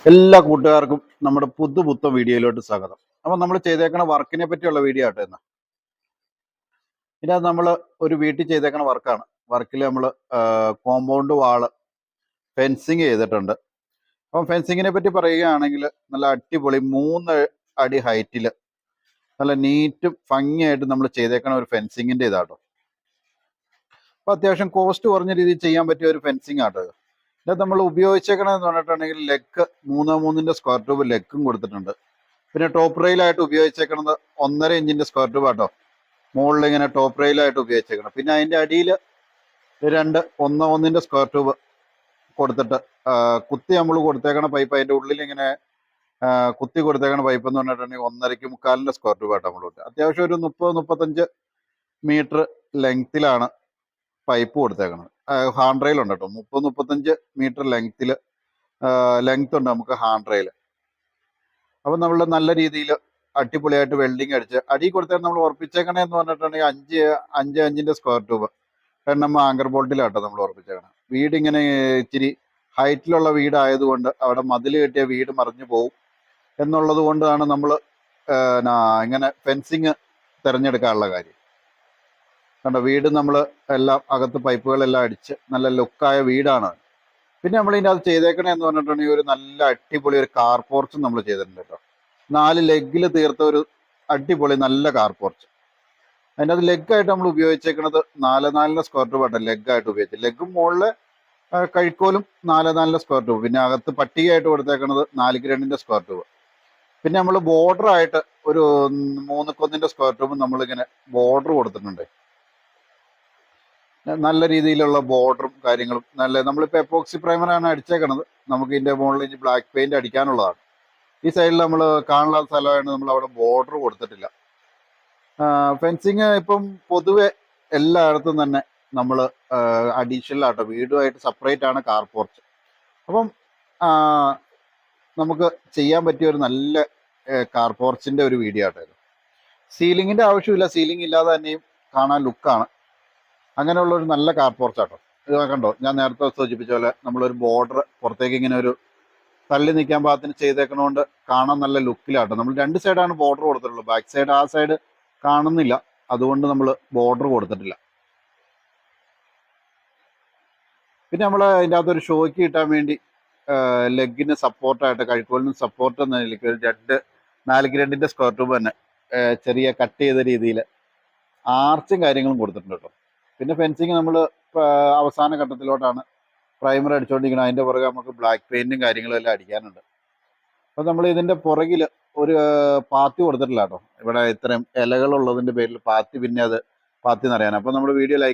എല്ലാ കൂട്ടുകാർക്കും നമ്മുടെ പുതുപുത്തൻ വീഡിയോയിലോട്ട് സ്വാഗതം. അപ്പം നമ്മൾ ചെയ്തേക്കണ വർക്കിനെ പറ്റിയുള്ള വീഡിയോ ആട്ടോ ഇന്ന്. ഇതിനകത്ത് നമ്മൾ ഒരു വീട്ടിൽ ചെയ്തേക്കണ വർക്കാണ്. വർക്കിൽ നമ്മൾ കോമ്പൗണ്ട് വാള് ഫെൻസിങ് ചെയ്തിട്ടുണ്ട്. അപ്പം ഫെൻസിങ്ങിനെ പറ്റി പറയുകയാണെങ്കിൽ നല്ല അടിപൊളി 3 അടി ഹൈറ്റിൽ നല്ല നീറ്റും ഭംഗിയായിട്ട് നമ്മൾ ചെയ്തേക്കണ ഒരു ഫെൻസിങ്ങിൻ്റെ ഇതാട്ടോ. അപ്പം അത്യാവശ്യം കോസ്റ്റ് കുറഞ്ഞ രീതിയിൽ ചെയ്യാൻ പറ്റിയ ഒരു ഫെൻസിങ് ആട്ടോ ഇത്. ഇതിനകത്ത് നമ്മൾ ഉപയോഗിച്ചേക്കണമെന്ന് പറഞ്ഞിട്ടുണ്ടെങ്കിൽ ലെഗ് 3x3 സ്ക്വയർ ട്യൂബ് ലെഗും കൊടുത്തിട്ടുണ്ട്. പിന്നെ ടോപ്പ് റെയിലായിട്ട് ഉപയോഗിച്ചേക്കണത് 1.5 ഇഞ്ചിന്റെ സ്ക്വയർ ട്യൂബ് ആട്ടോ. മുകളിൽ ഇങ്ങനെ ടോപ്പ് റെയിലായിട്ട് ഉപയോഗിച്ചേക്കണം. പിന്നെ അതിന്റെ അടിയിൽ 1.1 സ്ക്വയർ ട്യൂബ് കൊടുത്തിട്ട് കുത്തി നമ്മൾ കൊടുത്തേക്കണ പൈപ്പ് അതിന്റെ ഉള്ളിൽ ഇങ്ങനെ കുത്തി കൊടുത്തേക്കണ പൈപ്പ് എന്ന് പറഞ്ഞിട്ടുണ്ടെങ്കിൽ 1.5 മുക്കാലിന്റെ സ്ക്വയർ ട്യൂബ് ആട്ടോ നമ്മൾ കൊടുത്തത്. അത്യാവശ്യം ഒരു 30-35 മീറ്റർ ലെങ്തിലാണ് പൈപ്പ് കൊടുത്തേക്കണത്. ഹാൻഡ് റെയിൽ ഉണ്ട് കേട്ടോ. 30-35 മീറ്റർ ലെങ്ത് ഉണ്ട് നമുക്ക് ഹാൻഡ് റെയിൽ. അപ്പം നമ്മൾ നല്ല രീതിയിൽ അടിപൊളിയായിട്ട് വെൽഡിങ് അടിച്ച് അടി കൊടുത്താൽ നമ്മൾ ഉറപ്പിച്ചേക്കണേ എന്ന് പറഞ്ഞിട്ടുണ്ടെങ്കിൽ 5 ഇഞ്ചിന്റെ സ്ക്വയർ ട്യൂബ് നമ്മൾ ആങ്കർ ബോൾട്ടിലാട്ടോ നമ്മൾ ഉറപ്പിച്ചേക്കണം. വീട് ഇങ്ങനെ ഇച്ചിരി ഹൈറ്റിലുള്ള വീടായതുകൊണ്ട് അവിടെ മതിൽ കെട്ടിയ വീട് മറിഞ്ഞു പോകും എന്നുള്ളത് കൊണ്ടാണ് നമ്മൾ ഇങ്ങനെ ഫെൻസിങ് തിരഞ്ഞെടുക്കാനുള്ള കാര്യം. കണ്ടോ, വീട് നമ്മൾ എല്ലാം അകത്ത് പൈപ്പുകളെല്ലാം അടിച്ച് നല്ല ലുക്കായ വീടാണ്. പിന്നെ നമ്മൾ ഇതിൻ്റെ അത് ചെയ്തേക്കണേ എന്ന് പറഞ്ഞിട്ടുണ്ടെങ്കിൽ ഒരു നല്ല അടിപൊളി ഒരു കാർ പോർച്ചും നമ്മൾ ചെയ്തിട്ടുണ്ട് കേട്ടോ. 4 ലെഗിൽ തീർത്ത ഒരു അടിപൊളി നല്ല കാർ പോർച്ച്. അതിൻ്റെ അത് ലെഗായിട്ട് നമ്മൾ ഉപയോഗിച്ചേക്കുന്നത് 4 സ്ക്വയർ ട്യൂബ് ആട്ടോ ലെഗായിട്ട് ഉപയോഗിച്ചത്. ലെഗും മുകളിൽ കഴിക്കോലും 4 സ്ക്വയർ ട്യൂബ്. പിന്നെ അകത്ത് പട്ടികയായിട്ട് കൊടുത്തേക്കുന്നത് 4x2 സ്ക്വയർ ട്യൂബ്. പിന്നെ നമ്മൾ ബോർഡർ ആയിട്ട് ഒരു 3x1 സ്ക്വയർ ട്യൂബ് നമ്മളിങ്ങനെ ബോർഡർ കൊടുത്തിട്ടുണ്ട്. നല്ല രീതിയിലുള്ള ബോർഡറും കാര്യങ്ങളും നല്ല നമ്മളിപ്പോൾ എപ്പോക്സി പ്രൈമറാണ് അടിച്ചേക്കണത്. നമുക്ക് ഇതിൻ്റെ മുകളിൽ ഇനി ബ്ലാക്ക് പെയിന്റ് അടിക്കാനുള്ളതാണ്. ഈ സൈഡിൽ നമ്മൾ കാണുന്ന സ്ഥലമാണ് നമ്മൾ അവിടെ ബോർഡർ കൊടുത്തിട്ടില്ല. ഫെൻസിങ് ഇപ്പം പൊതുവെ എല്ലായിടത്തും തന്നെ നമ്മൾ അഡീഷണൽ ആട്ടോ വീടുമായിട്ട് സെപ്പറേറ്റ് ആണ് കാർ പോർച്ച്. അപ്പം നമുക്ക് ചെയ്യാൻ പറ്റിയ ഒരു നല്ല കാർ പോർച്ചിൻ്റെ ഒരു വീഡിയോ ആട്ടോ ഇത്. സീലിങ്ങിൻ്റെ ആവശ്യമില്ല, സീലിംഗ് ഇല്ലാതെ തന്നെയും കാണാൻ ലുക്കാണ്. അങ്ങനെയുള്ള ഒരു നല്ല കാർ പോർച്ചാട്ടോ ഇത്. കണ്ടോ, ഞാൻ നേരത്തെ സൂചിപ്പിച്ച പോലെ നമ്മളൊരു ബോർഡർ പുറത്തേക്ക് ഇങ്ങനെ ഒരു തള്ളി നിൽക്കാൻ പാകത്തിന് ചെയ്തേക്കണോണ്ട് കാണാൻ നല്ല ലുക്കിലാട്ടോ. നമ്മൾ 2 സൈഡാണ് ബോർഡർ കൊടുത്തിട്ടുള്ളൂ. ബാക്ക് സൈഡ് ആ സൈഡ് കാണുന്നില്ല, അതുകൊണ്ട് നമ്മൾ ബോർഡർ കൊടുത്തിട്ടില്ല. പിന്നെ നമ്മൾ അതിൻ്റെ അകത്തൊരു ഷോയ്ക്ക് കിട്ടാൻ വേണ്ടി ലെഗിന് സപ്പോർട്ടായിട്ട് കഴിക്കോലിന് സപ്പോർട്ട് എന്ന നിലയ്ക്ക് ഒരു 4x2 സ്ക്വയർ ട്യൂബ് തന്നെ ചെറിയ കട്ട് ചെയ്ത രീതിയിൽ ആർച്ചും കാര്യങ്ങളും കൊടുത്തിട്ടുണ്ട് കേട്ടോ. പിന്നെ ഫെൻസിങ് നമ്മൾ അവസാന ഘട്ടത്തിലോട്ടാണ് പ്രൈമർ അടിച്ചുകൊണ്ടിരിക്കുന്നത്. അതിൻ്റെ പുറകെ നമുക്ക് ബ്ലാക്ക് പെയിന്റും കാര്യങ്ങളും എല്ലാം അടിക്കാനുണ്ട്. അപ്പോൾ നമ്മൾ ഇതിൻ്റെ പുറകിൽ ഒരു പാത്തി കൊടുത്തിട്ടില്ല കേട്ടോ. ഇവിടെ ഇത്രയും ഇലകളുള്ളതിൻ്റെ പേരിൽ പാത്തി, പിന്നെ അത് പാത്തി നിറയാൻ. അപ്പോൾ നമ്മൾ വീഡിയോ ലൈക്ക്